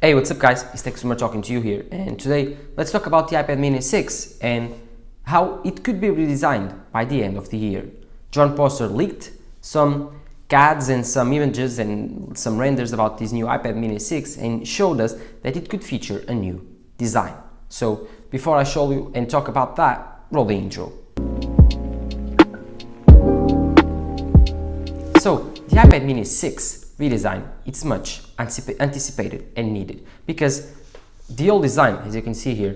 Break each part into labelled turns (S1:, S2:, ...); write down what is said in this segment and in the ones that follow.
S1: Hey, what's up guys, it's Consumer talking to you here, and today let's talk about the iPad mini 6 and how it could be redesigned by the end of the year. Jon Prosser leaked some CADs and some images and some renders about this new iPad mini 6 and showed us that it could feature a new design. So before I show you and talk about that, roll the intro. So the iPad mini 6 redesign, it's much anticipated and needed because the old design, as you can see here,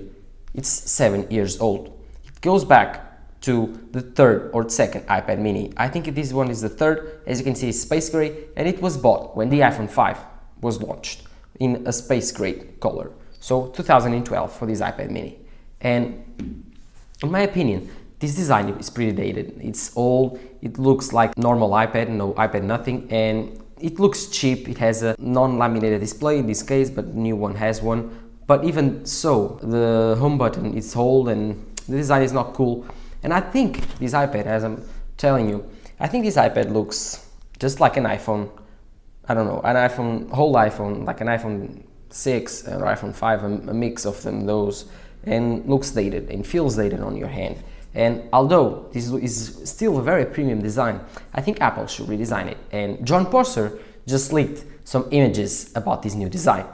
S1: it's 7 years old. It goes back to the third or second iPad mini. I think this one is the third. As you can see, it's space gray, and it was bought when the iPhone 5 was launched in a space gray color. So 2012 for this iPad mini. And in my opinion, this design is pretty dated. It's old, it looks like normal iPad, no iPad nothing, and it looks cheap. It has a non-laminated display in this case, but the new one has one. But even so, the home button is old and the design is not cool. And I think this iPad, as I'm telling you, I think this iPad looks just like an iPhone, I don't know, an iPhone, whole iPhone, like an iPhone 6 or iPhone 5, a mix of them, those, and looks dated and feels dated on your hand. And although this is still a very premium design, I think Apple should redesign it. And Jon Prosser just leaked some images about this new design.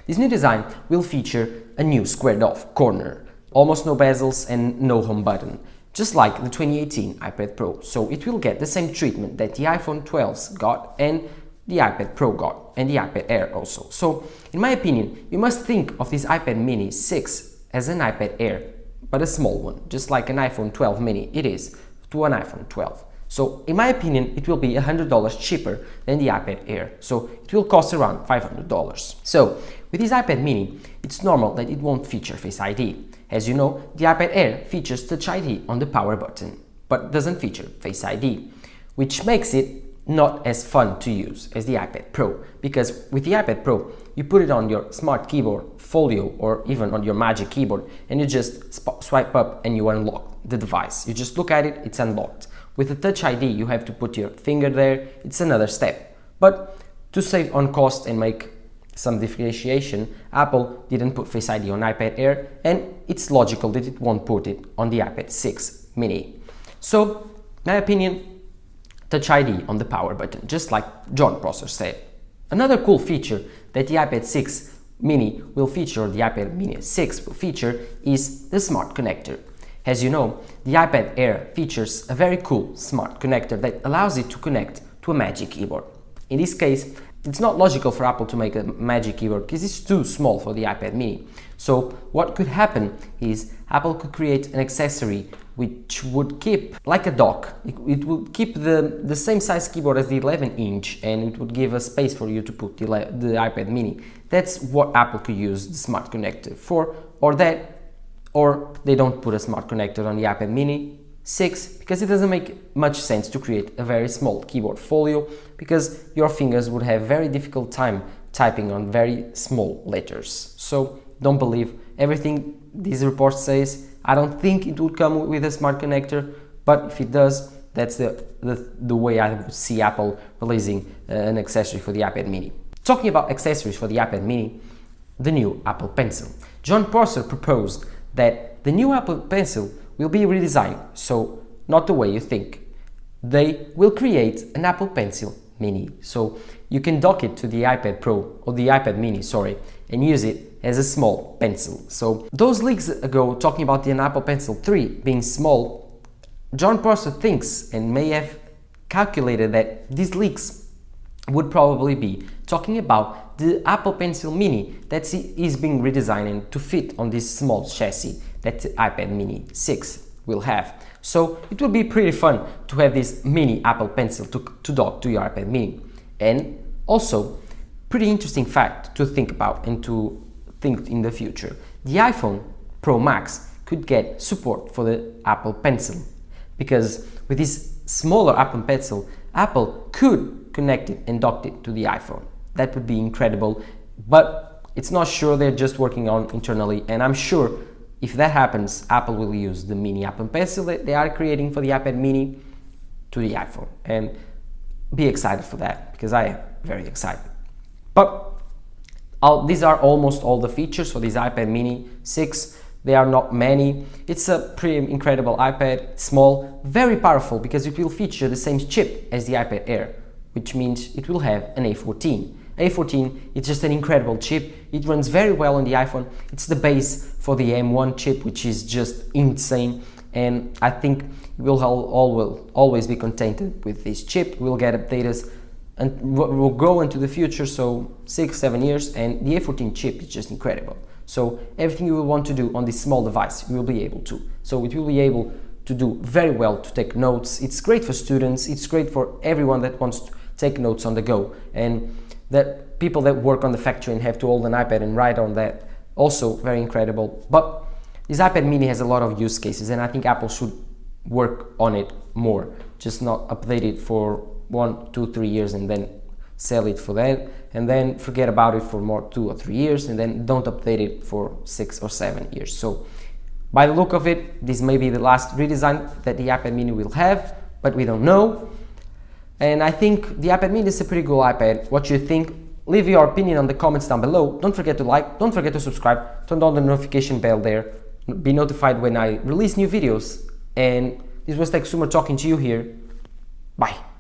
S1: This new design will feature a new squared off corner, almost no bezels and no home button, just like the 2018 iPad Pro. So it will get the same treatment that the iPhone 12s got and the iPad Pro got, and the iPad Air also. So in my opinion, you must think of this iPad mini 6 as an iPad Air, but a small one, just like an iPhone 12 mini it is to an iPhone 12. So in my opinion, it will be $100 cheaper than the iPad Air, so it will cost around $500. So with this iPad mini, it's normal that it won't feature Face ID. As you know, the iPad Air features Touch ID on the power button, but doesn't feature Face ID, which makes it not as fun to use as the iPad Pro, because with the iPad Pro, you put it on your smart keyboard, Folio, or even on your Magic Keyboard, and you just swipe up and you unlock the device. You just look at it, it's unlocked. With the Touch ID, you have to put your finger there, it's another step. But to save on cost and make some differentiation, Apple didn't put Face ID on iPad Air, and it's logical that it won't put it on the iPad 6 mini. So, my opinion, Touch ID on the power button, just like Jon Prosser said. Another cool feature that the iPad 6 mini will feature, the iPad mini 6 will feature, is the smart connector. As you know, the iPad Air features a very cool smart connector that allows it to connect to a Magic Keyboard. In this case, it's not logical for Apple to make a Magic Keyboard because it's too small for the iPad mini. So what could happen is Apple could create an accessory which would keep, like a dock, it would keep the same size keyboard as the 11-inch, and it would give a space for you to put the iPad mini. That's what Apple could use the smart connector for, or they don't put a smart connector on the iPad mini 6 because it doesn't make much sense to create a very small keyboard Folio, because your fingers would have very difficult time typing on very small letters. So don't believe everything this report says. I don't think it would come with a smart connector, but if it does, that's the way I would see Apple releasing an accessory for the iPad mini. Talking about accessories for the iPad mini, the new Apple Pencil. Jon Prosser proposed that the new Apple Pencil will be redesigned, so not the way you think. They will create an Apple Pencil mini, so you can dock it to the iPad Pro, or the iPad mini, sorry, and use it as a small pencil. So those leaks ago, talking about the Apple Pencil 3 being small, Jon Prosser thinks and may have calculated that these leaks would probably be talking about the Apple Pencil mini that is being redesigned to fit on this small chassis that the iPad mini 6 will have. So it will be pretty fun to have this mini Apple Pencil to dock to your iPad mini. And also, pretty interesting fact to think about and to think in the future. The iPhone Pro Max could get support for the Apple Pencil, because with this smaller Apple Pencil, Apple could connect it and dock it to the iPhone. That would be incredible, but it's not sure. They're just working on internally, and I'm sure if that happens, Apple will use the mini Apple Pencil that they are creating for the iPad mini to the iPhone, and be excited for that, because I am very excited. But These are almost all the features for this iPad mini 6. They are not many. It's a pretty incredible iPad, small, very powerful, because it will feature the same chip as the iPad Air, which means it will have an A14. A14 is just an incredible chip. It runs very well on the iPhone. It's the base for the M1 chip, which is just insane. And I think we'll always be contented with this chip. We'll get updates and we'll go into the future, so 6-7 years, and the A14 chip is just incredible. So everything you will want to do on this small device, you will be able to. So it will be able to do very well to take notes. It's great for students. It's great for everyone that wants to take notes on the go, and that people that work on the factory and have to hold an iPad and write on that, also very incredible. But this iPad mini has a lot of use cases, and I think Apple should work on it more. Just not update it for 1, 2, 3 years and then sell it for that, and then forget about it for more 2 or 3 years, and then don't update it for 6 or 7 years. So by the look of it, this may be the last redesign that the iPad mini will have, but we don't know. And I think the iPad mini is a pretty cool iPad. What you think? Leave your opinion on the comments down below. Don't forget to like, don't forget to subscribe, turn on the notification bell there, be notified when I release new videos. And this was Tech Sumer talking to you here. Bye.